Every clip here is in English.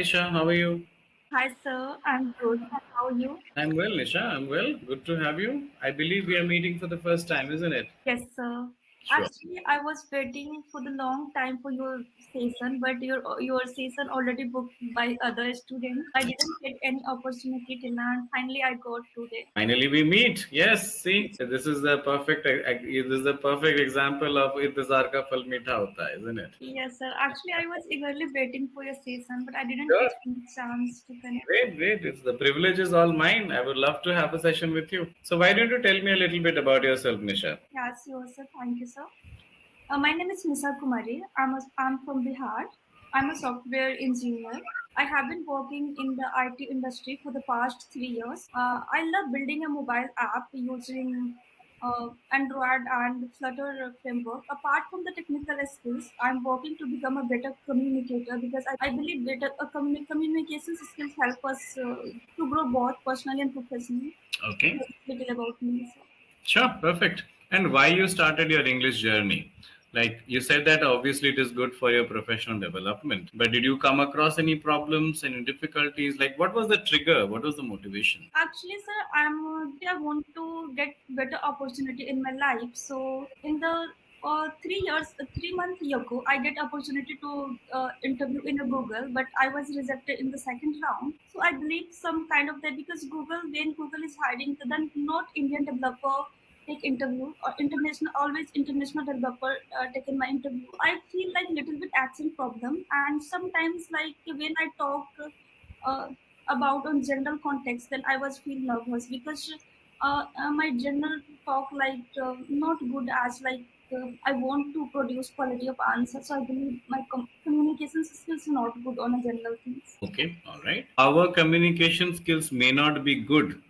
Nisha. How are you? Hi, sir. I'm good. How are you? I'm well, Nisha. I'm well. Good to have you. I believe we are meeting for the first time, isn't it? Yes, sir. Sure. Actually, I was waiting for the long time for your session, but your session already booked by other students. I didn't get any opportunity till now, and finally I got today. Finally, we meet. Yes. See, this is the perfect example of इंतजार का फल मीठा होता है, isn't it? Yes, sir. Actually, I was eagerly waiting for your session, but I didn't Sure. get any chance to connect. Great, great. It's the privilege is all mine. I would love to have a session with you. So, why don't you tell me a little bit about yourself, Nisha? Yes, sure, sir. Thank you, sir. My name is Nisa Kumari. I'm from Bihar. I'm a software engineer. I have been working in the IT industry for the past 3 years. I love building a mobile app using Android and Flutter framework. Apart from the technical skills, I'm working to become a better communicator because I believe better communication skills help us to grow both personally and professionally. Okay. That's little about me. So. Sure, perfect. And why you started your English journey? Like you said that obviously it is good for your professional development, but did you come across any problems, any difficulties? Like what was the trigger? What was the motivation? Actually, sir, I want to get better opportunity in my life. So in the 3 years, 3 months ago, I get opportunity to interview in a Google, but I was rejected in the second round. So I believe some kind of that because when Google is hiring, then not Indian developer take interview or international always international developer taken my interview. I feel like little bit accent problem, and sometimes like when I talk uh, about on general context, then I was feel nervous because my general talk like not good as like I want to produce quality of answer. So I believe my communication skills not good on a general things. Okay, all right. Our communication skills may not be good,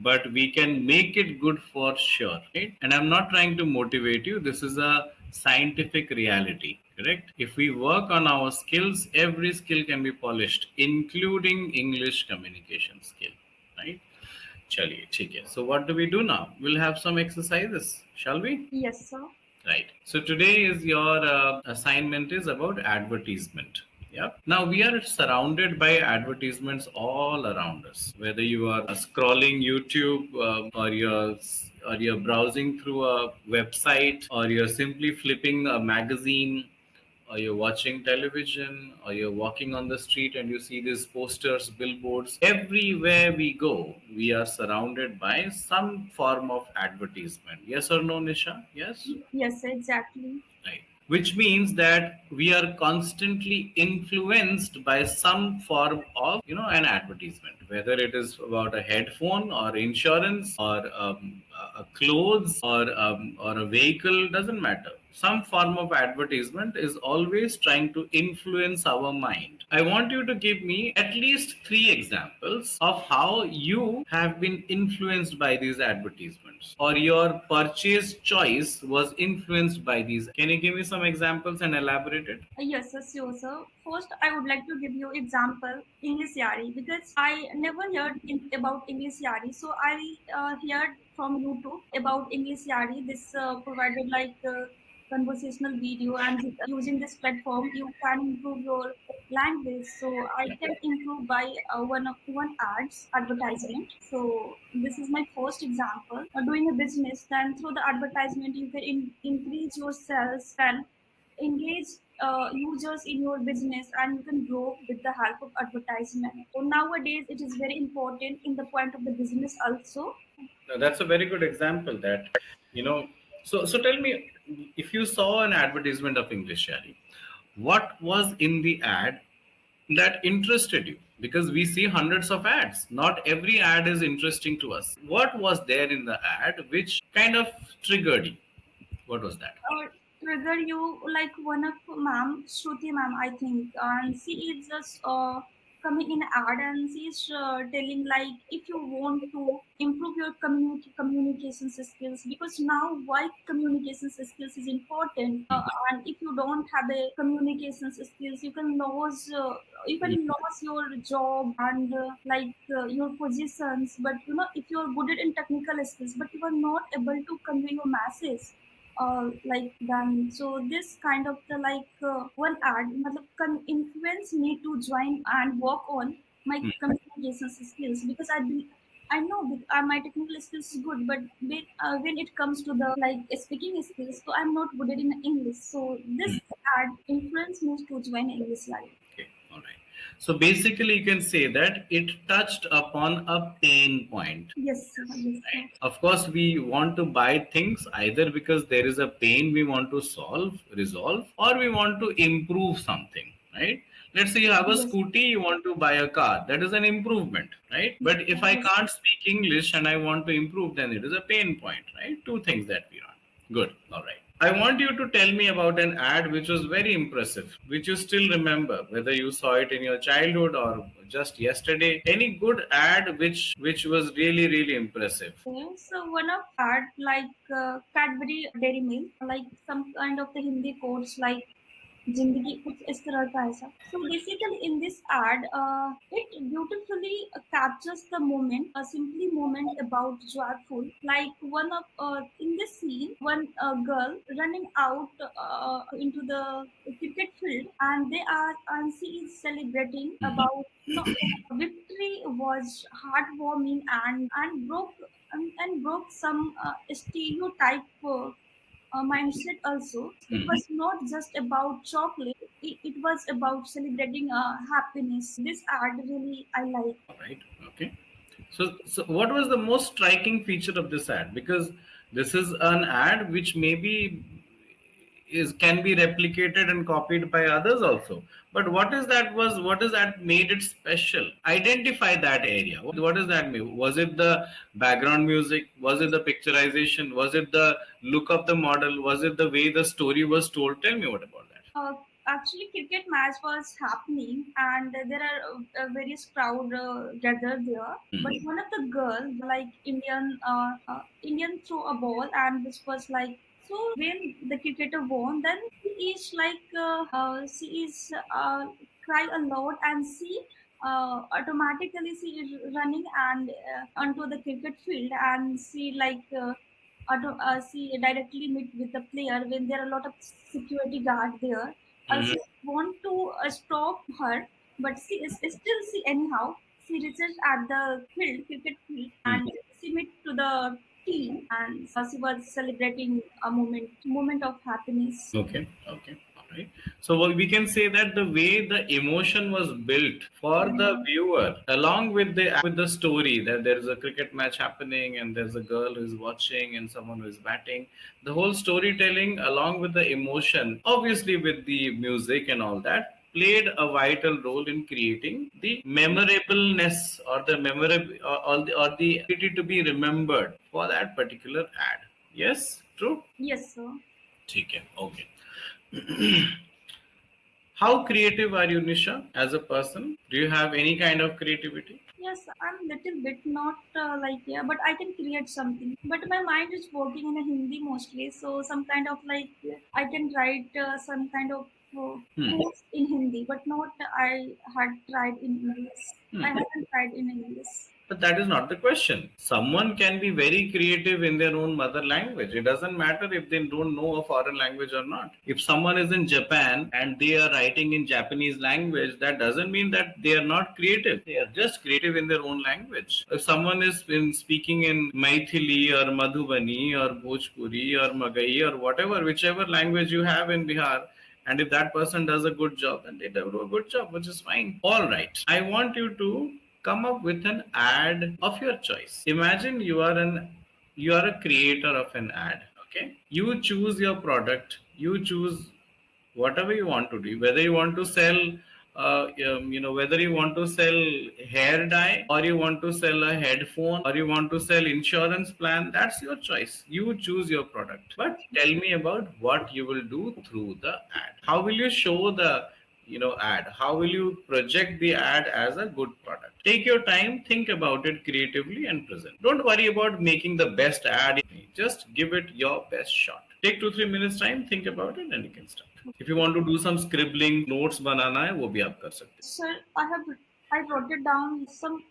but we can make it good for sure, right? And I'm not trying to motivate you. This is a scientific reality, correct? If we work on our skills, every skill can be polished, including English communication skill, right? Chaliye, ठीक है. So what do we do now? We'll have some exercises, shall we? Yes, sir. Right. So today is your assignment is about advertisement. Yeah. Now we are surrounded by advertisements all around us. Whether you are scrolling YouTube or you're browsing through a website or you're simply flipping a magazine or you're watching television or you're walking on the street and you see these posters, billboards, everywhere we go we are surrounded by some form of advertisement. Yes or no, Nisha? Yes. Yes, sir, exactly. Right. Which means that we are constantly influenced by some form of, an advertisement, whether it is about a headphone or insurance or a clothes or a vehicle, doesn't matter. Some form of advertisement is always trying to influence our mind. I want you to give me at least three examples of how you have been influenced by these advertisements or your purchase choice was influenced by these. Can you give me some examples and elaborate it? Yes, sir, sure, sir. First, I would like to give you example EnglishYaari because I never heard about EnglishYaari. So I heard from YouTube about EnglishYaari. This provided like conversational video, and using this platform, you can improve your language. So I can improve by one ads advertisement. So this is my first example. Doing a business, then through the advertisement, you can increase your sales and engage users in your business, and you can grow with the help of advertisement. So nowadays it is very important in the point of the business also. Now, that's a very good example that, you know, so tell me, if you saw an advertisement of English Shari, what was in the ad that interested you? Because we see hundreds of ads. Not every ad is interesting to us. What was there in the ad which kind of triggered you? What was that? Trigger you like one of ma'am Shruti ma'am, I think, and she is just coming in ad, and she's telling like if you want to improve your communication skills, because now why communication skills is important, and if you don't have a communication skills, you can lose your job and your positions. But if you are good at in technical skills but you are not able to convey your message, like done. So this kind of the one ad matlab, can influence me to join and work on my Hmm. communication skills because I know that my technical skills is good, but when it comes to the like speaking skills, so I'm not good at in English. So this ad influenced me to join English Live. Okay, all right. So basically, you can say that it touched upon a pain point. Yes, sir. Yes, sir. Right. Of course, we want to buy things either because there is a pain we want to resolve, or we want to improve something, right? Let's say you have a Yes, scooty, you want to buy a car. That is an improvement, right? yes, But sir. if I Yes. can't speak English and I want to improve, then it is a pain point, right? Two things that we want. Good. All right. I want you to tell me about an ad which was very impressive, which you still remember, whether you saw it in your childhood or just yesterday. Any good ad which was really really impressive. Okay, so one of had Cadbury Dairy Milk, like some kind of the Hindi quotes like जिंदगी कुछ इस तरह का ऐसा. So basically, in this ad, it beautifully captures the moment, a simply moment about joyful. Like one of in this scene, one girl running out into the cricket field, and they are and she is celebrating Mhm. about no victory was heartwarming and broke some stereotype. Mindset also. It Mhm. was not just about chocolate, it was about celebrating happiness. So this ad really I like. All right. Okay. So what was the most striking feature of this ad? Because this is an ad which maybe is can be replicated and copied by others also. But what is that made it special? Identify that area. What does that mean? Was it the background music? Was it the picturization? Was it the look of the model? Was it the way the story was told? Tell me what about that. Actually, cricket match was happening, and there are various crowd gathered there. But Hmm. one of the girls, like Indian throw a ball, and this was like so. When the cricketer won, then she is cry a lot, and she automatically she is running and onto the cricket field, and she she directly meet with the player when there are a lot of security guard there. She want to stop her, but she anyhow. She reaches at the cricket field, and Hmm. she meet to the team, and she was celebrating a moment of happiness. Okay, okay, all right. So we can say that the way the emotion was built for the viewer, along with the story that there is a cricket match happening and there's a girl who's watching and someone who is batting, the whole storytelling along with the emotion, obviously with the music and all that, played a vital role in creating the memorableness or the memorable or the ability to be remembered for that particular ad. Yes, true. Yes, sir. ठीक है, okay. How creative are you, Nisha, as a person? Do you have any kind of creativity? Yes, I'm little bit not yeah, but I can create something. But my mind is working in a Hindi mostly, so some kind of I can write some kind of Hmm. quotes in Hindi, but not I had tried in English. I Hmm. haven't tried in English. But that is not the question. Someone can be very creative in their own mother language. It doesn't matter if they don't know a foreign language or not. If someone is in Japan and they are writing in Japanese language, that doesn't mean that they are not creative. They are just creative in their own language. If someone is speaking in Maithili or Madhubani or Bhojpuri or Magai or whatever, whichever language you have in Bihar, and if that person does a good job, then they do a good job, which is fine. All right. I want you to come up with an ad of your choice. Imagine you are a creator of an ad. Okay. You choose your product. You choose whatever you want to do, whether you want to sell whether you want to sell hair dye or you want to sell a headphone or you want to sell insurance plan, that's your choice. You choose your product, but tell me about what you will do through the ad. How will you show the ad? How will you project the ad as a good product? Take your time, think about it creatively and present. Don't worry about making the best ad. Just give it your best shot. Take 2-3 minutes time, think about it, and you can start. If you want to do some scribbling, notes बनाना है वो भी आप कर सकते हैं. Sir, I wrote it down some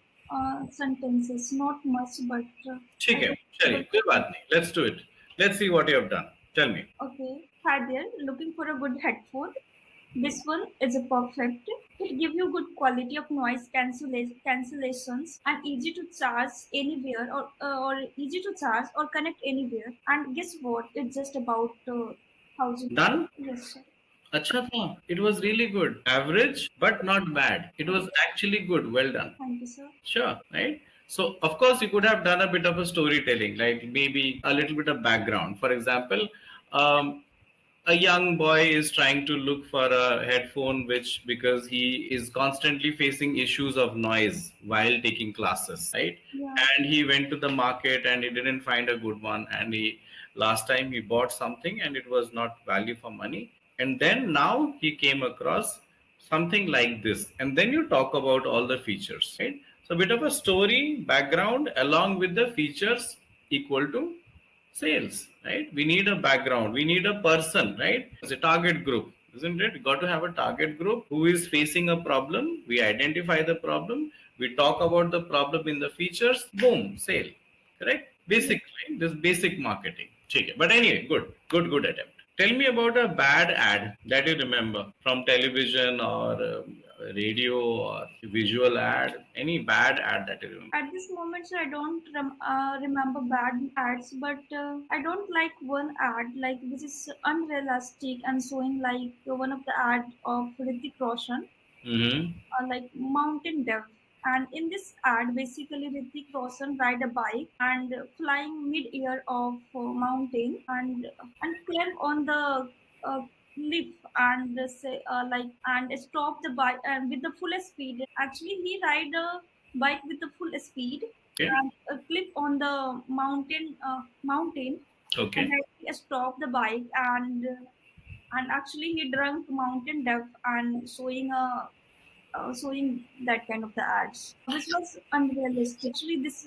sentences, not much, but I ठीक है, was able चलिए कोई to. बात नहीं. Let's do it. Let's see what you have done. Tell me. Okay. Hi there. Looking for a good headphone? This one is a perfect. It gives you good quality of noise cancellations and easy to charge anywhere or easy to charge or connect anywhere. And guess what? It's just about 1,000. Done? Yes, sir. Acha tha. It was really good. Average, but not bad. It was actually good. Well done. Thank you, sir. Sure, right? So, of course, you could have done a bit of a storytelling, like maybe a little bit of background. For example, um, a young boy is trying to look for a headphone which because he is constantly facing issues of noise while taking classes, right? Yeah. And he went to the market and he didn't find a good one, and he last time he bought something and it was not value for money, and then now he came across something like this, and then you talk about all the features, right? So a bit of a story background along with the features equal to sales, right? We need a background, we need a person, right? It's a target group, isn't it? We got to have a target group who is facing a problem. We identify the problem, we talk about the problem in the features, boom, sale. Correct? Yeah. Basically this basic marketing. Okay, but anyway, good attempt. Tell me about a bad ad that you remember from television or radio or visual ad. Any bad ad that you remember? At this moment, sir, I don't remember bad ads, but I don't like one ad like this is unrealistic and showing like one of the ad of Hrithik Roshan, Mm-hmm. like Mountain Dev. And in this ad, basically Hrithik Roshan ride a bike and flying mid-air of mountain and climb on the cliff and say like and stop the bike and with the full speed. Actually, he ride a bike with the full speed Okay. and clip on the mountain and Okay. then he stop the bike and actually he drunk mountain dev and showing that kind of the ads. This was unrealistic. Actually, this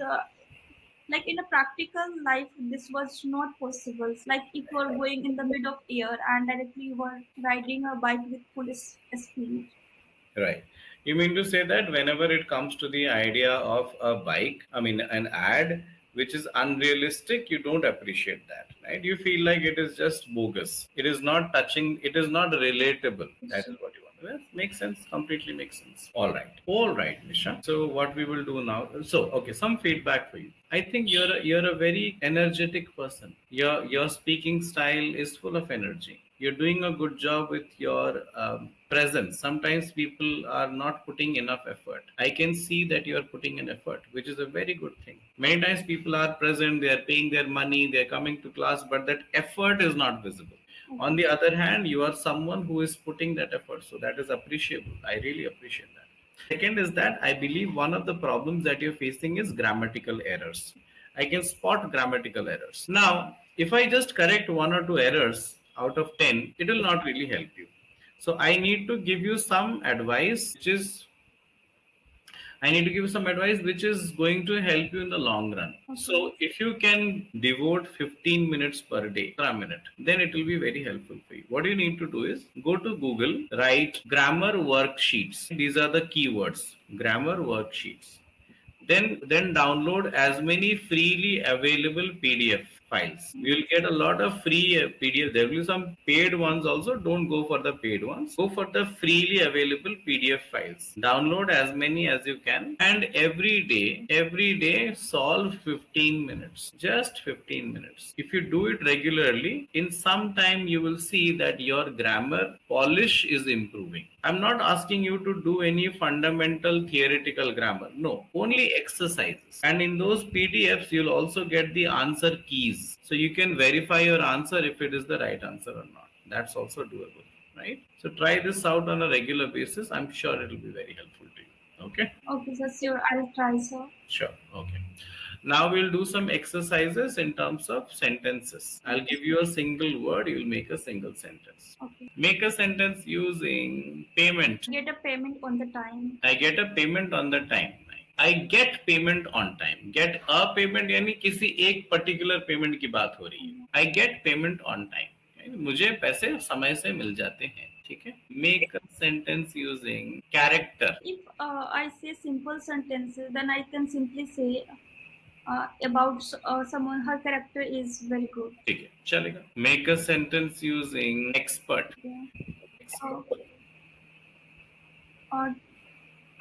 like in a practical life, this was not possible. Like if you are going in the mid of air and directly you are riding a bike with full speed. Right. You mean to say that whenever it comes to the idea of a bike, I mean, an ad which is unrealistic, you don't appreciate that, right? You feel like it is just bogus. It is not touching, it is not relatable. That is what you want. Well, makes sense, completely makes sense. All right, Nisha. So, what we will do now, so, okay, some feedback for you. I think you're a very energetic person. Your speaking style is full of energy. You're doing a good job with your presence. Sometimes people are not putting enough effort. I can see that you are putting an effort, which is a very good thing. Many times people are present, they are paying their money, they are coming to class, but that effort is not visible. On the other hand, you are someone who is putting that effort, so that is appreciable. I really appreciate that. Second is that I believe one of the problems that you're facing is grammatical errors. I can spot grammatical errors. Now, if I just correct one or two errors out of 10, it will not really help you. So I need to give you some advice which is going to help you in the long run. Okay. So if you can devote 15 minutes per day, for a minute, then it will be very helpful for you. What you need to do is go to Google, write grammar worksheets. These are the keywords, grammar worksheets. Then download as many freely available PDF files. You'll get a lot of free PDF. There will be some paid ones also. Don't go for the paid ones. Go for the freely available PDF files. Download as many as you can, and every day solve 15 minutes. Just 15 minutes. If you do it regularly, in some time you will see that your grammar polish is improving. I'm not asking you to do any fundamental theoretical grammar. No, only exercises. And in those PDFs, you'll also get the answer keys. So you can verify your answer if it is the right answer or not. That's also doable, right? So try this out on a regular basis. I'm sure it'll be very helpful to you. Okay? Okay, sir. Sure, I'll try, sir. Sure. Okay. Now we'll do some exercises in terms of sentences. I'll give you a single word, you'll make a single sentence. Okay. Make a sentence using payment. Get a payment on the time. I get a payment on the time. I get payment on time. Get a payment यानी किसी एक particular payment की बात हो रही है. I get payment on time. मुझे पैसे समय से मिल जाते हैं. ठीक है? Make a sentence using character. If I say simple sentences, then I can simply say about someone. Her character is very good. ठीक है, चलेगा. Make a sentence using expert. Okay. Uh,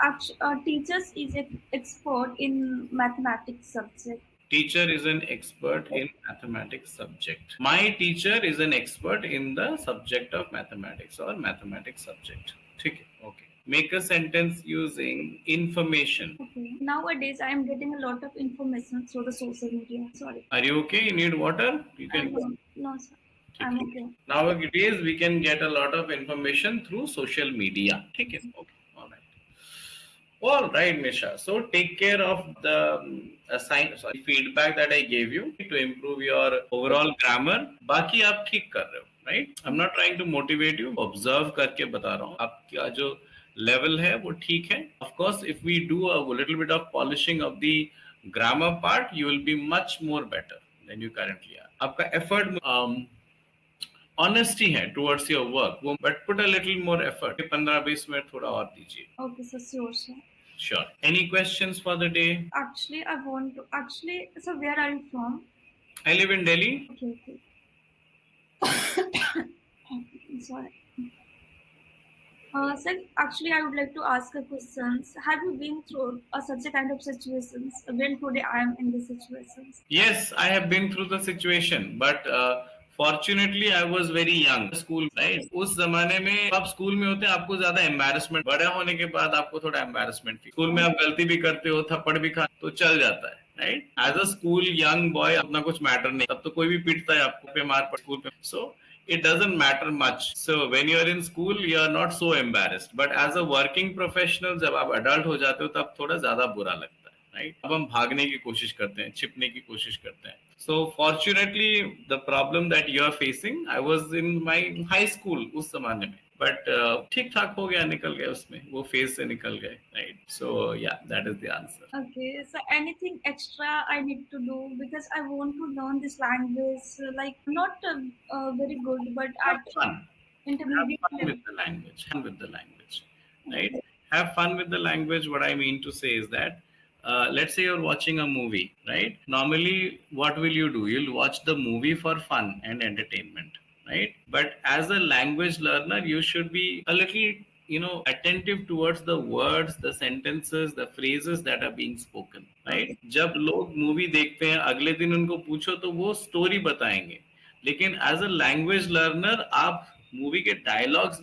Expert. uh, Teachers is expert in mathematics subject. Teacher is an expert in mathematics subject. My teacher is an expert in the subject of mathematics or mathematics subject. ठीक है, okay. Make a sentence using information. Okay. Nowadays, I am getting a lot of information through the social media. Sorry. Are you okay? You need water? You can. No, no, sir. ठीक I'm है. okay. Nowadays, we can get a lot of information through social media. ठीक है, okay. All right. All right, Misha. So take care of the feedback that I gave you to improve your overall grammar. बाकी आप ठीक कर रहे हो, right? I'm not trying to motivate you. Observe करके बता रहा हूँ. आपका जो level है वो ठीक है. Of course, if we do a little bit of polishing of the grammar part, you will be much more better than you currently are. आपका effort ऑनेस्टी है टुवर्ड्स योर वर्क वो but put a little more effort 15-20 minute थोड़ा और दीजिए. Okay, sir. Sure, sir. Sure. Any questions for the day? Actually, I want to. Actually, so where are you from? I live in Delhi. Okay, okay. Sorry. Sir, actually, I would like to ask a questions. Have you been through such a kind of situations? When today I am in this situations. Yes, I have been through the situation, but fortunately I was very young. School, right? उस जमाने में आप school में होते हैं आपको ज्यादा embarrassment बड़ा होने के बाद आपको थोड़ा एम्बैरेसमेंट फील स्कूल में आप गलती भी करते हो थप्पड़ भी खा तो चल जाता है right as a school young boy अपना कुछ मैटर नहीं तब तो कोई भी पीटता है आपको पे मार पड़ स्कूल पे सो it doesn't matter much. So when you are in school, you are not so embarrassed. But as a working professional, जब आप adult हो जाते हो तब थोड़ा ज्यादा बुरा लगता है, right? अब हम भागने की कोशिश करते हैं, छिपने की कोशिश करते हैं. So fortunately, the problem that you are facing, I was in my high school उस जमाने में. But ठीक ठाक हो गया निकल गया उसमें वो फेज से निकल गए राइट सो या that is the answer. Okay, so anything extra I need to do because I want to learn this language. Like not very good, but Have at fun. Have intermediate fun level. with the language. Have fun with the language, right? Have fun with the language. What I mean to say is that, let's say you're watching a movie, right? Normally, what will you do? You'll watch the movie for fun and entertainment, right? But as a language learner, you should be a little, attentive towards the words, the sentences, the phrases that are being spoken, right? जब लोग movie देखते हैं अगले दिन उनको पूछो तो वो स्टोरी बताएंगे लेकिन एज अ लैंग्वेज लर्नर आप मूवी के डायलॉग्स